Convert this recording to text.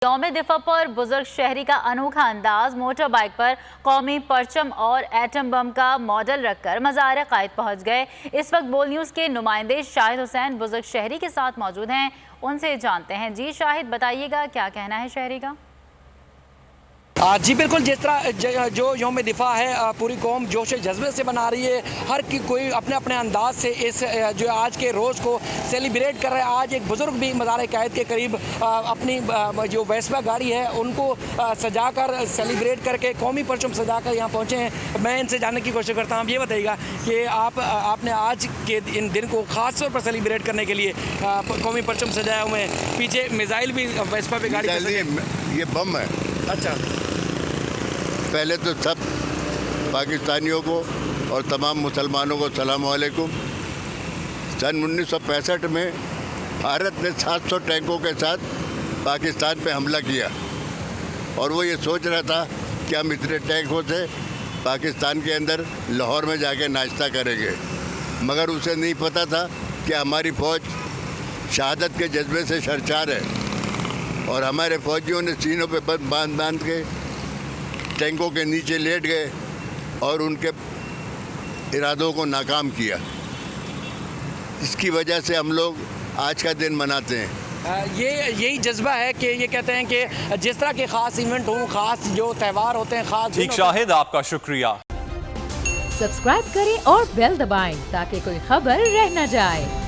यौम दिफा पर बुजुर्ग शहरी का अनोखा अंदाज, मोटर बाइक पर कौमी परचम और एटम बम का मॉडल रखकर मज़ार कायद पहुंच गए। इस वक्त बोल न्यूज़ के नुमाइंदे शाहिद हुसैन बुजुर्ग शहरी के साथ मौजूद हैं, उनसे जानते हैं। जी शाहिद, बताइएगा क्या कहना है शहरी का? जी बिल्कुल, जिस तरह जो यौम दिफा है पूरी कौम जोश जज्बे से मना रही है, हर कोई अपने अपने अंदाज से इस जो आज के रोज़ को सेलिब्रेट कर रहा है। आज एक बुज़ुर्ग भी मज़ार कायद के करीब अपनी जो वेस्पा गाड़ी है उनको सजाकर सेलिब्रेट करके कौमी परचम सजाकर यहाँ पहुँचे हैं। मैं इनसे जानने की कोशिश करता हूँ। ये बताइएगा कि आपने आज के इन दिन को ख़ास तौर पर सेलिब्रेट करने के लिए कौमी परचम सजाया हुए हैं, पीछे मिसाइल भी वेस्पा पे गाड़ी ये बम है। अच्छा, पहले तो सब पाकिस्तानियों को और तमाम मुसलमानों को सलाम वालेकुम। सन 1965 में भारत ने 700 टैंकों के साथ पाकिस्तान पे हमला किया और वो ये सोच रहा था कि हम इतने टैंकों से पाकिस्तान के अंदर लाहौर में जाके नाश्ता करेंगे, मगर उसे नहीं पता था कि हमारी फ़ौज शहादत के जज्बे से सरचार है और हमारे फ़ौजियों ने सीनों पे बांध के टैंकों के नीचे लेट गए और उनके इरादों को नाकाम किया। इसकी वजह से हम लोग आज का दिन मनाते हैं। यही जज्बा है कि ये कहते हैं कि जिस तरह के ख़ास इवेंट हों, ख़ास जो त्यौहार होते हैं, ख़ास ठीक शाहिद, आपका शुक्रिया। सब्सक्राइब करें और बेल दबाएं ताकि कोई खबर रह न जाए।